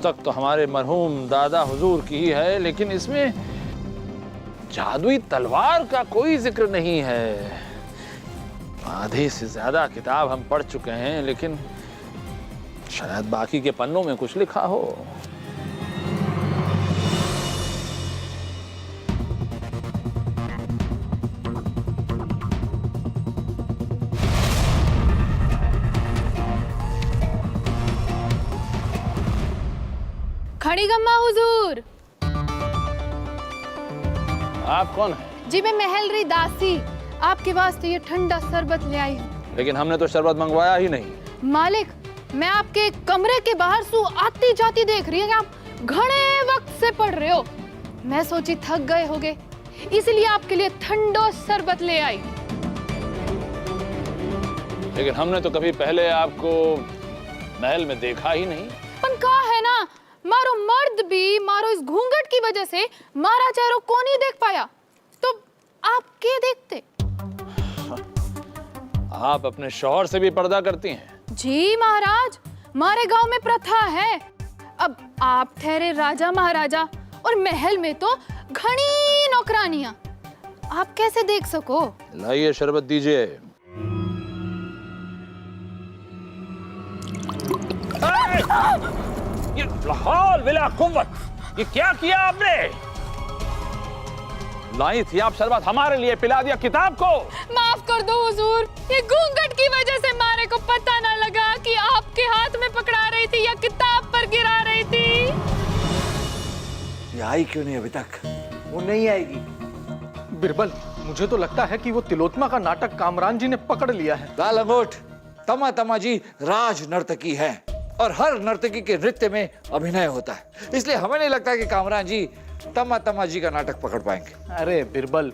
पुस्तक तो हमारे मरहूम दादा हुजूर की ही है, लेकिन इसमें जादुई तलवार का कोई जिक्र नहीं है। आधे से ज्यादा किताब हम पढ़ चुके हैं, लेकिन शायद बाकी के पन्नों में कुछ लिखा हो। खड़ीगम्मा हुजूर। आप कौन हैं? जी मैं महल री दासी, आपके वास्ते ये ठंडा शरबत ले आई हूँ। लेकिन हमने तो शरबत मंगवाया ही नहीं। मालिक, मैं आपके कमरे के बाहर से आती जाती देख रही हूँ कि आप घणे वक्त से पढ़ रहे हो। मैं सोची थक गए होगे, इसलिए आपके लिए ठंडो शरबत ले आई। लेकिन हमने तो कभी पहले आपको महल में देखा ही नहीं। पर कहा है ना, मारो मर्द भी मारो इस घूंघट की वजह से मारा चेहरा को नहीं देख पाया, तो आप क्या देखते? आप अपने शौहर से भी पर्दा करती हैं? जी महाराज, हमारे गांव में प्रथा है। अब आप ठहरे राजा महाराजा और महल में तो घनी नौकरानियां, आप कैसे देख सको? लाइए शरबत दीजिए। ये लाहौल विला कुव्वत, ये क्या किया आपने? लाई थी आप शरबत, हमारे लिए पिला दिया किताब को। माफ कर दो हुजूर, ये घूंघट की वजह से मारे को पता ना लगा कि आपके हाथ में पकड़ा रही थी या किताब पर गिरा रही थी। ये आई क्यों नहीं अभी तक? वो नहीं आएगी। बिरबल, मुझे तो लगता है कि वो तिलोत्मा का नाटक कामरान जी ने पकड़ लिया है। लाल अंगूठ, तमा तमा जी राज नर्तकी है और हर नर्तकी के नृत्य में अभिनय होता है, इसलिए हमें नहीं लगता कि कामरान जी तमा तमा जी का नाटक पकड़ पाएंगे। अरे बिरबल,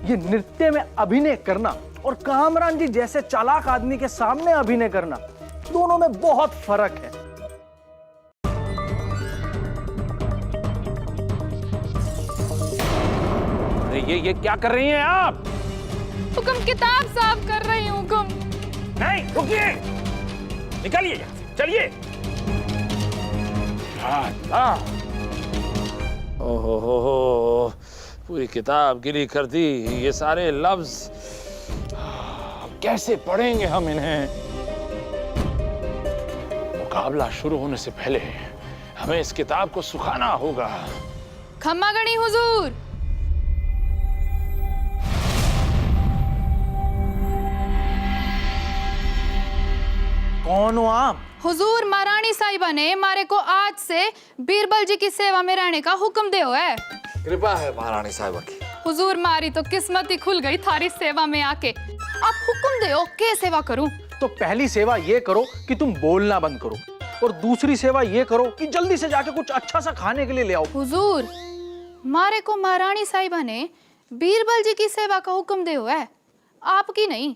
ये नृत्य में अभिनय करना और कामरान जी जैसे चालाक आदमी के सामने अभिनय करना, दोनों में बहुत फर्क है। ये क्या कर रही हैं आप? हुक्म, किताब साफ कर रही हूँ। हुक्म। नहीं, रुकिए, निकलिए यहाँ से, चलिए। ओहो, पूरी किताब गिरी कर दी। ये सारे लफ्ज कैसे पढ़ेंगे हम इन्हें? मुकाबला शुरू होने से पहले हमें इस किताब को सुखाना होगा। खम्मा गणी हुजूर। कौन हो आप? हुजूर, महारानी साहिबा ने मारे को आज से बीरबल जी की सेवा में रहने का हुक्म दिया है। कृपा है महारानी साहिबा की। हुजूर, मारी तो किस्मत ही खुल गई थारी सेवा में आके। आप हुक्म दो, के सेवा करूं? तो पहली सेवा ये करो कि तुम बोलना बंद करो, और दूसरी सेवा ये करो कि जल्दी से जाके कुछ अच्छा सा खाने के लिए ले आओ। हुजूर, मारे को महारानी साहिबा ने बीरबल जी की सेवा का हुक्म दिया है, आपकी नहीं।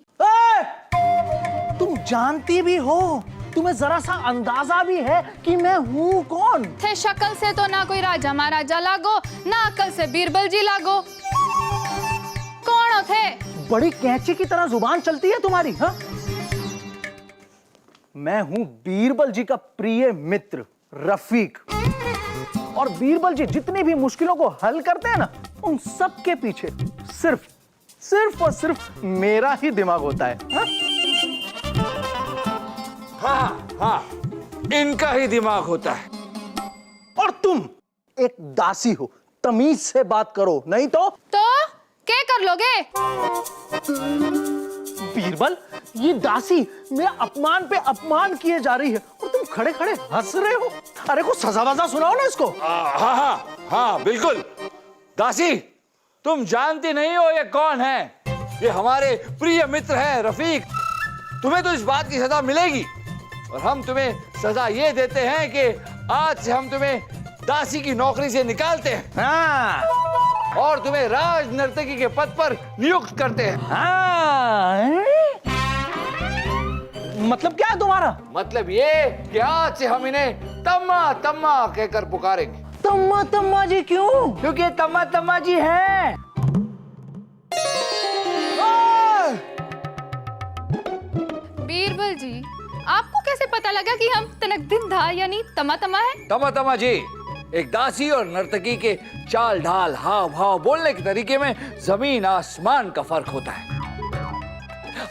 तुम जानती भी हो, तुम्हें जरा सा अंदाजा भी है कि मैं हूँ कौन? थे शक्ल से तो ना कोई राजा महाराजा लागो, ना अकल से बीरबल जी लागो। कौन हो थे? बड़ी कैंची की तरह जुबान चलती है तुम्हारी। हाँ, मैं हूँ बीरबल जी का प्रिय मित्र रफीक, और बीरबल जी जितनी भी मुश्किलों को हल करते हैं ना, उन सब के पीछे सिर्फ और सिर्फ मेरा ही दिमाग होता है। हाँ? हाँ, इनका ही दिमाग होता है। और तुम एक दासी हो, तमीज से बात करो, नहीं तो क्या कर लोगे? बीरबल, ये दासी मेरा अपमान पे अपमान किए जा रही है और तुम खड़े खड़े हंस रहे हो। अरे को सजा वजा सुनाओ ना इसको। हाँ, बिल्कुल। दासी, तुम जानती नहीं हो ये कौन है? ये हमारे प्रिय मित्र हैं रफीक। तुम्हें तो इस बात की सजा मिलेगी, और हम तुम्हें सजा ये देते हैं कि आज से हम तुम्हें दासी की नौकरी से निकालते हैं। हाँ। और तुम्हें राज नर्तकी के पद पर नियुक्त करते हैं। हाँ। मतलब क्या है तुम्हारा? मतलब ये कि आज से हम इन्हें तम्मा तम्मा कहकर पुकारेंगे। तम्मा तम्मा जी क्यों? क्योंकि तम्मा तम्मा जी हैं। बीरबल जी, आपको कैसे पता लगा कि हम तनकदिन धा यानी तमा तमा है? तमा तमा जी, एक दासी और नर्तकी के चाल ढाल, हाव भाव, बोलने के तरीके में जमीन आसमान का फर्क होता है।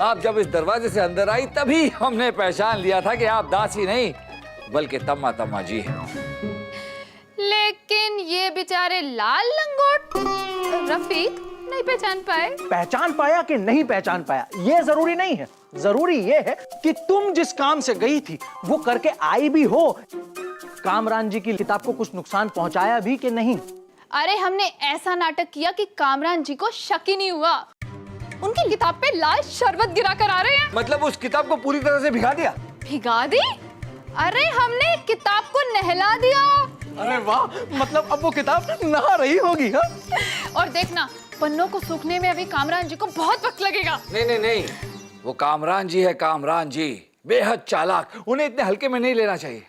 आप जब इस दरवाजे से अंदर आई तभी हमने पहचान लिया था कि आप दासी नहीं बल्कि तमा तमा जी हैं। लेकिन ये बेचारे लाल लंगोट रफीक नहीं पहचान पाए। पहचान पाया कि नहीं पहचान पाया ये जरूरी नहीं है, जरूरी ये है कि तुम जिस काम से गई थी वो करके आई भी हो। कामरान जी की किताब को कुछ नुकसान पहुंचाया भी कि नहीं? अरे हमने ऐसा नाटक किया कि कामरान जी को शक ही नहीं हुआ। उनकी किताब पे लाल शरबत गिरा कर आ रहे हैं। मतलब उस किताब को पूरी तरह से भिगा दिया? भिगा दी? अरे हमने किताब को नहला दिया। अरे वाह, मतलब अब वो किताब नहा रही होगी। हाँ? और देखना पन्नों को सूखने में अभी कामरान जी को बहुत वक्त लगेगा। नहीं नहीं नहीं, वो कामरान जी है, कामरान जी बेहद चालाक, उन्हें इतने हल्के में नहीं लेना चाहिए।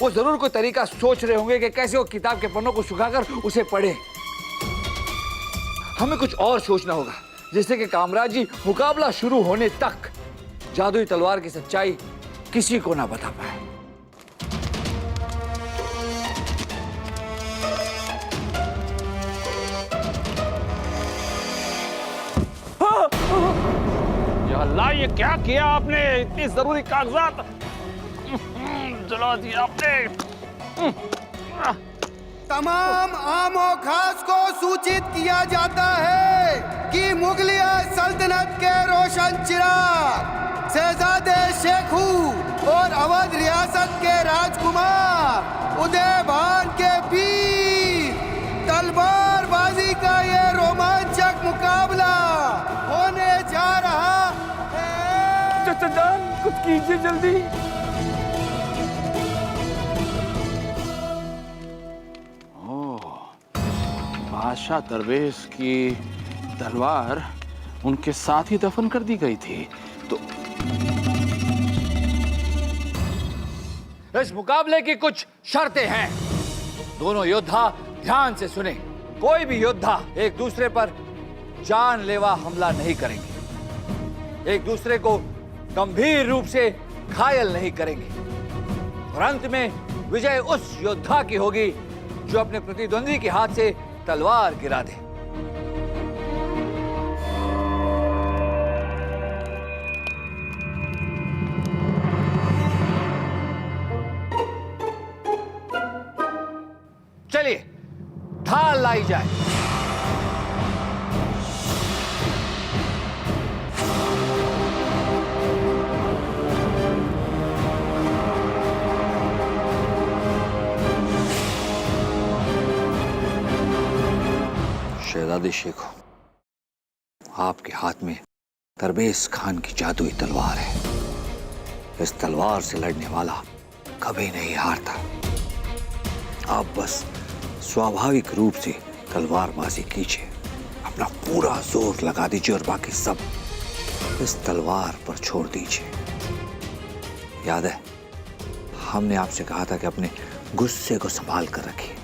वो जरूर कोई तरीका सोच रहे होंगे कि कैसे वो किताब के पन्नों को सुखाकर उसे पढ़े। हमें कुछ और सोचना होगा जिससे कि कामराज जी मुकाबला शुरू होने तक जादुई तलवार की सच्चाई किसी को ना बता पाए। या अल्लाह, ये क्या किया आपने? इतनी जरूरी कागजात जला दिया आपने। तमाम आम और खास को सूचित किया जाता है कि मुगलिया सल्तनत के रोशन चिराग शहजादे शेखू और अवध रियासत के राजकुमार उदय भान के बीच तलवारबाजी का ये रोमांचक मुकाबला होने जा रहा है। चाचा जान, कुछ कीजिए जल्दी। बादशाह दरवेश की तलवार उनके साथ ही दफन कर दी गई थी। तो इस मुकाबले की कुछ शर्तें हैं। दोनों योद्धा ध्यान से सुने। कोई भी योद्धा एक दूसरे पर जानलेवा हमला नहीं करेंगे, एक दूसरे को गंभीर रूप से घायल नहीं करेंगे, और अंत में विजय उस योद्धा की होगी जो अपने प्रतिद्वंदी के हाथ से तलवार गिरा दे। चलिए ढाल लाई जाए। शहजादे शेखू, आपके हाथ में दरवेश खान की जादुई तलवार है। इस तलवार से लड़ने वाला कभी नहीं हारता। आप बस स्वाभाविक रूप से तलवारबाजी कीजिए, अपना पूरा जोर लगा दीजिए और बाकी सब इस तलवार पर छोड़ दीजिए। याद है, हमने आपसे कहा था कि अपने गुस्से को संभाल कर रखिए,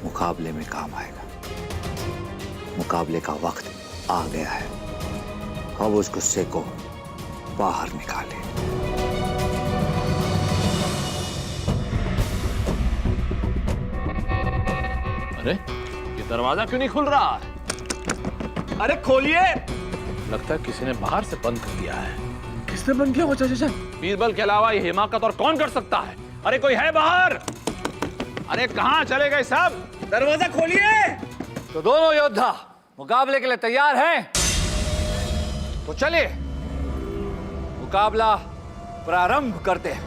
मुकाबले में काम आएगा। मुकाबले का वक्त आ गया है, अब उस गुस्से को बाहर निकालें। अरे, ये दरवाजा क्यों नहीं खुल रहा है? अरे खोलिए। लगता है किसी ने बाहर से बंद कर दिया है। किसने बंद किया? चाचा बीरबल के अलावा ये हिमाकत और कौन कर सकता है? अरे कोई है बाहर? अरे कहाँ चले गए सब? दरवाजा खोलिए। तो दोनों योद्धा मुकाबले के लिए तैयार हैं? तो चलिए मुकाबला प्रारंभ करते हैं।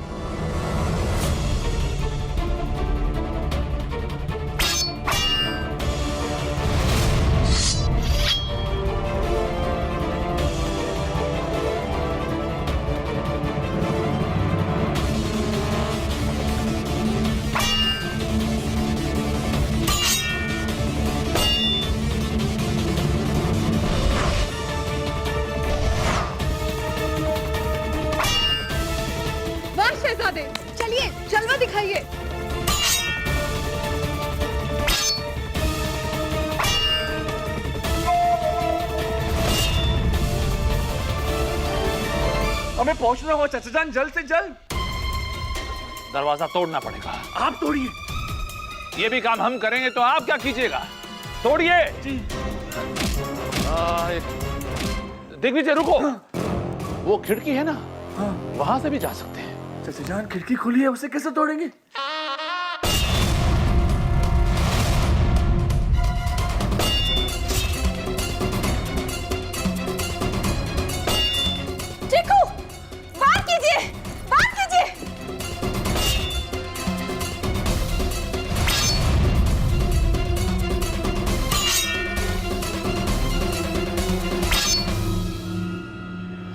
हमें पहुंचना होगा चाचा जान, जल्द से जल्द। दरवाजा तोड़ना पड़ेगा। आप तोड़िए। ये भी काम हम करेंगे तो आप क्या कीजिएगा? तोड़िए। जी। दिग्विजय रुको। वो खिड़की है ना, वहां से भी जा सकते हैं। चाचा जान खिड़की खुली है, उसे कैसे तोड़ेंगे? चीकू, बात कीजिए, बात कीजिए।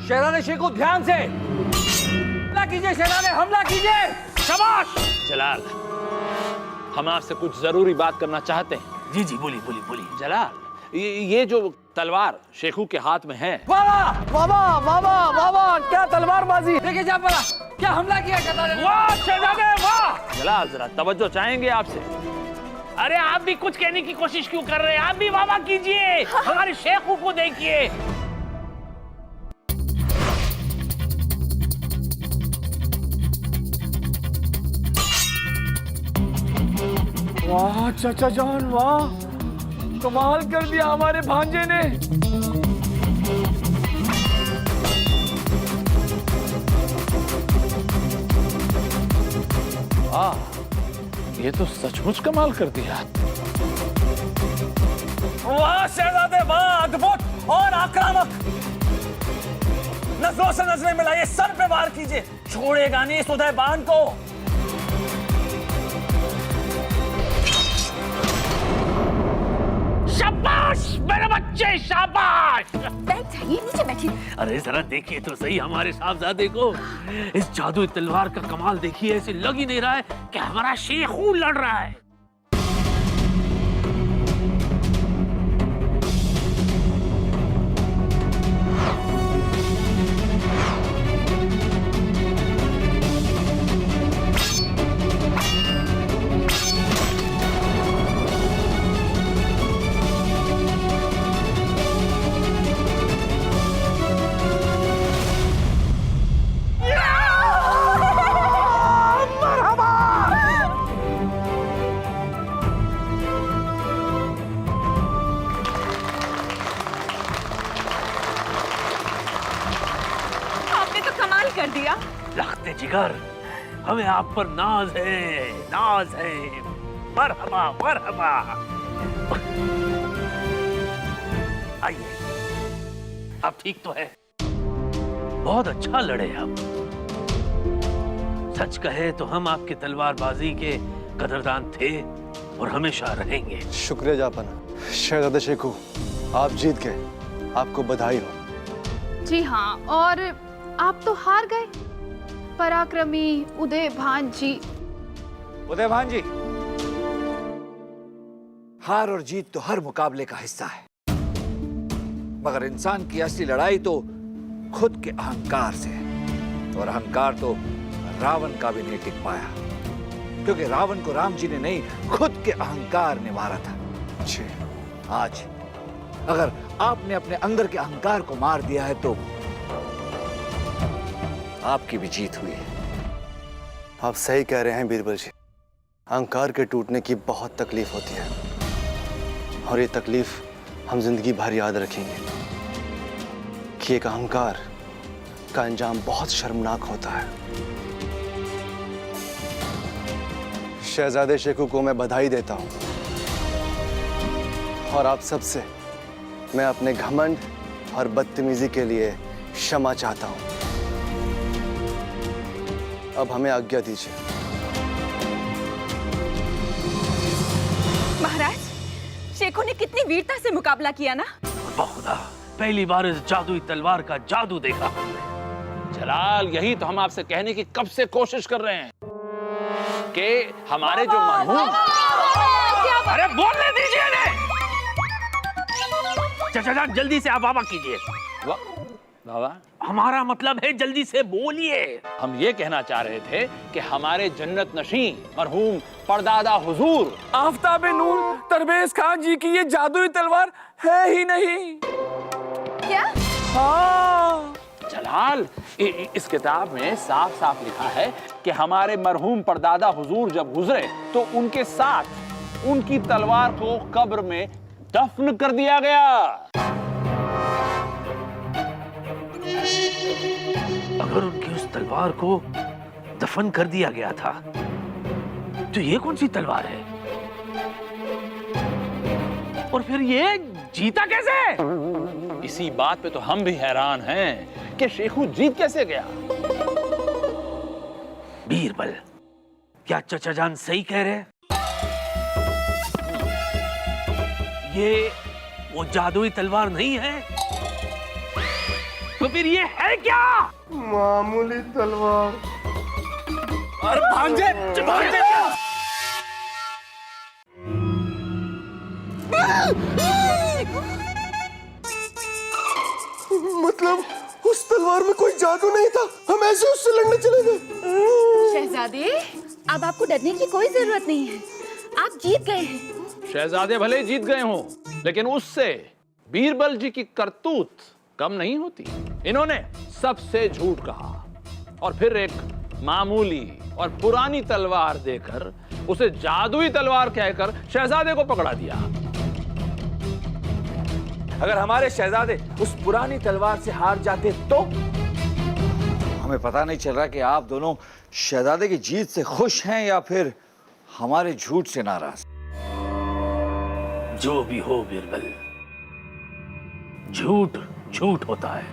शहराने शेखू ध्यान से हमला कीजिए, शहराने हमला कीजिए। शाबाश जलाल, हम आपसे कुछ जरूरी बात करना चाहते हैं। जी जी, बोलिए बोलिए बोलिए। जलाल, ये जो तलवार शेखू के हाथ में है। वाह बाबा बाबा बाबा, क्या तलवारबाजी! देखिए जा पड़ा, क्या हमला किया शहजादे ने? वाह शहजादे वाह! जलाल जरा तवज्जो चाहेंगे आपसे। अरे आप भी कुछ कहने की कोशिश क्यों कर रहे हैं? आप भी वाह कीजिए, हमारे शेखू को देखिए। वाह चाचा जान, वाह, कमाल कर दिया हमारे भांजे ने। ये तो सचमुच कमाल कर दिया। वाह शहजादे वाह, अद्भुत और आक्रामक। नजरों से नजरें मिलाइए, सर पे वार कीजिए, छोड़ेगा नहीं इस उदयबान को। शाबाश मेरे बच्चे, शाबाश। बैठ जाइए, नीचे बैठिए। अरे जरा देखिए तो सही हमारे साहबजादे को। इस जादुई तलवार का कमाल देखिए, ऐसे लग ही नहीं रहा है कि हमारा शेखू लड़ रहा है। आपने तो कमाल कर दिया। रखते जिगर, हमें आप पर नाज है, नाज है। मरहबा मरहबा। आइए, अब ठीक तो है? बहुत अच्छा लड़े आप। सच कहे तो हम आपके तलवारबाजी के कदरदान थे और हमेशा रहेंगे। शुक्रिया जापाना। शहजादे शेखू, आप जीत गए, आपको बधाई हो। जी हाँ, और आप तो हार गए पराक्रमी उदयभान जी। उदयभान जी, हार और जीत तो हर मुकाबले का हिस्सा है, मगर इंसान की असली लड़ाई तो खुद के अहंकार से है। और अहंकार तो रावण का भी नहीं टिक पाया, क्योंकि रावण को राम जी ने नहीं, खुद के अहंकार ने मारा था। जी। आज अगर आपने अपने अंदर के अहंकार को मार दिया है तो आपकी भी जीत हुई है। आप सही कह रहे हैं बीरबल जी, अहंकार के टूटने की बहुत तकलीफ होती है, और ये तकलीफ हम जिंदगी भर याद रखेंगे कि एक अहंकार का अंजाम बहुत शर्मनाक होता है। शहजादे शेखू को मैं बधाई देता हूं, और आप सबसे मैं अपने घमंड और बदतमीजी के लिए क्षमा चाहता हूं। अब हमें आज्ञा दीजिए। महाराज, शेखू ने कितनी वीरता से मुकाबला किया ना। खुदा, पहली बार इस जादुई तलवार का जादू देखा हमने। जलाल, यही तो हम आपसे कहने की कब से कोशिश कर रहे हैं कि हमारे जो मरहूम। अरे बोलने दीजिए इन्हें। चाचा जल्दी से आप वाह कीजिए। बाबा, हमारा मतलब है जल्दी से बोलिए। हम ये कहना चाह रहे थे कि हमारे जन्नत नशीं मरहूम परदादा हुजूर आफताबे नूर तरबेज खान जी की ये जादुई तलवार है ही नहीं। क्या? हाँ। चला बहरहाल इस किताब में साफ साफ लिखा है कि हमारे मरहूम परदादा हुजूर जब गुजरे तो उनके साथ उनकी तलवार को कब्र में दफन कर दिया गया। अगर उनकी उस तलवार को दफन कर दिया गया था तो ये कौन सी तलवार है और फिर ये जीता कैसे? इसी बात पे तो हम भी हैरान हैं कि शेखू जीत कैसे गया। बीरबल, क्या चचा जान सही कह रहे हैं? ये वो जादुई तलवार नहीं है तो फिर ये है क्या? मामूली तलवार। अरे भांजे, भांजे मतलब उस तलवार में कोई जादू नहीं था, हम ऐसे उससे लड़ने चले गए। शहजादे, अब आपको डरने की कोई जरूरत नहीं है, आप जीत गए हैं। शहजादे भले जीत गए हों, लेकिन उससे बीरबल जी की करतूत कम नहीं होती। इन्होंने सबसे झूठ कहा और फिर एक मामूली और पुरानी तलवार देकर उसे जादुई तलवार कहकर शहजादे को पकड़ा दिया। अगर हमारे शहजादे उस पुरानी तलवार से हार जाते तो? हमें पता नहीं चल रहा कि आप दोनों शहजादे की जीत से खुश हैं या फिर हमारे झूठ से नाराज। जो भी हो बीरबल, झूठ झूठ होता है।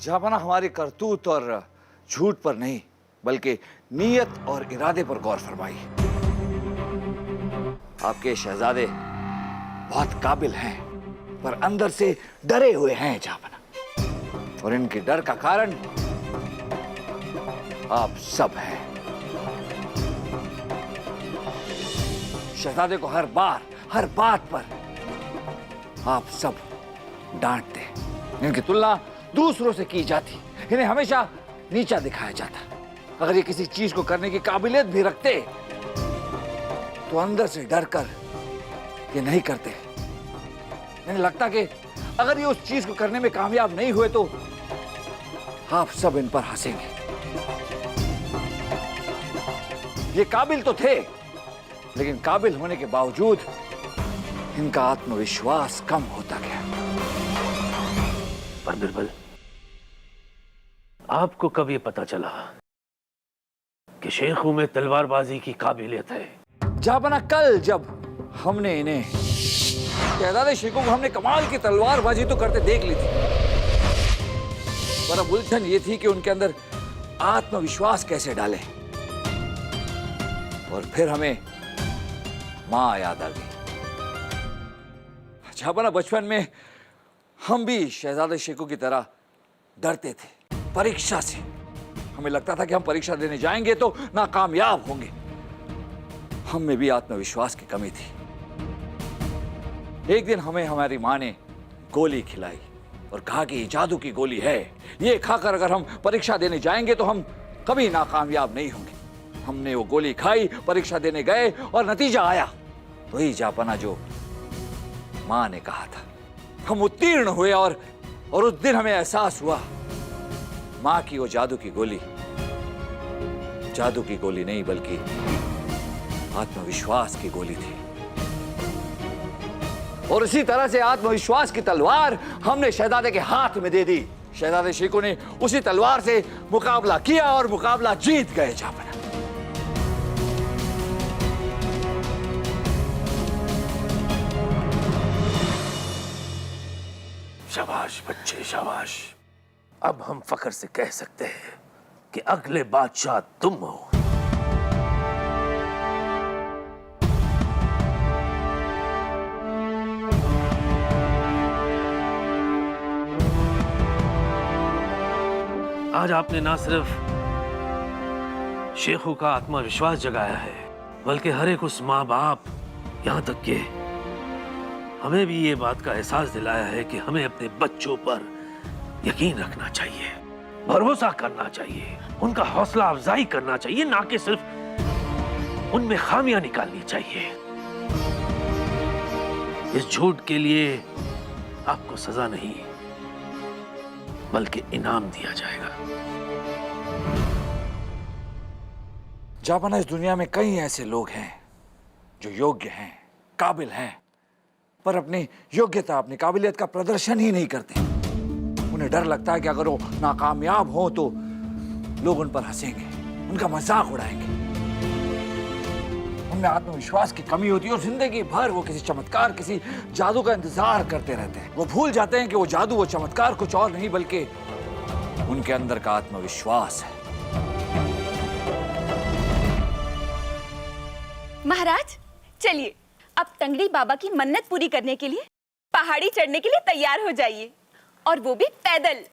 जहां हमारी करतूत और झूठ पर नहीं बल्कि नीयत और इरादे पर गौर फरमाई। आपके शहजादे बहुत काबिल हैं पर अंदर से डरे हुए हैं जहां, और इनके डर का कारण आप सब हैं। शहजादे को हर बार हर बात पर आप सब डांटते, इनकी तुलना दूसरों से की जाती, इन्हें हमेशा नीचा दिखाया जाता। अगर ये किसी चीज को करने की काबिलियत भी रखते तो अंदर से डर कर ये नहीं करते। इन्हें लगता कि अगर ये उस चीज को करने में कामयाब नहीं हुए तो आप सब इन पर हंसेंगे। ये काबिल तो थे, लेकिन काबिल होने के बावजूद इनका आत्मविश्वास कम होता गया। पर बीरबल, आपको कब ये पता चला कि शेखू में तलवारबाजी की काबिलियत है? जाबना कल जब हमने इन्हें शहजादे शेखू को हमने कमाल की तलवारबाजी तो करते देख ली थी, पर अब उलझन ये थी कि उनके अंदर आत्मविश्वास कैसे डालें। और फिर हमें माँ याद आ गई। जाबना बचपन में हम भी शहजादे शेखू की तरह डरते थे परीक्षा से। हमें लगता था कि हम परीक्षा देने जाएंगे तो नाकामयाब होंगे। हम में भी आत्मविश्वास की कमी थी। एक दिन हमें हमारी माँ ने गोली खिलाई और कहा कि ये जादू की गोली है, ये खाकर अगर हम परीक्षा देने जाएंगे तो हम कभी नाकामयाब नहीं होंगे। हमने वो गोली खाई, परीक्षा देने गए और नतीजा आया वही जापाना जो माँ ने कहा था। हम उत्तीर्ण हुए और उस दिन हमें एहसास हुआ माँ की वो जादू की गोली नहीं बल्कि आत्मविश्वास की गोली थी। और इसी तरह से आत्मविश्वास की तलवार हमने शहजादे के हाथ में दे दी। शहजादे शेखू ने उसी तलवार से मुकाबला किया और मुकाबला जीत गए। जापाना शाबाश बच्चे, शाबाश। अब हम फख्र से कह सकते हैं कि अगले बादशाह तुम हो। आज आपने ना सिर्फ शेखू का आत्मविश्वास जगाया है बल्कि हर एक उस माँ बाप, यहां तक कि हमें भी ये बात का एहसास दिलाया है कि हमें अपने बच्चों पर यकीन रखना चाहिए, भरोसा करना चाहिए, उनका हौसला अफजाई करना चाहिए, ना कि सिर्फ उनमें खामियां निकालनी चाहिए। इस झूठ के लिए आपको सजा नहीं बल्कि इनाम दिया जाएगा। जापाना, इस दुनिया में कई ऐसे लोग हैं जो योग्य हैं, काबिल हैं, पर अपनी योग्यता, अपनी काबिलियत का प्रदर्शन ही नहीं करते। उन्हें डर लगता है कि अगर वो नाकामयाब हो तो लोग उन पर हंसेंगे, उनका मजाक उड़ाएंगे। उनमें आत्मविश्वास की कमी होती है और जिंदगी भर वो किसी चमत्कार, किसी जादू का इंतजार करते रहते हैं। वो भूल जाते हैं कि वो जादू, वो चमत्कार कुछ और नहीं बल्कि उनके अंदर का आत्मविश्वास है। महाराज, चलिए अब टंगड़ी बाबा की मन्नत पूरी करने के लिए पहाड़ी चढ़ने के लिए तैयार हो जाइए, और वो भी पैदल।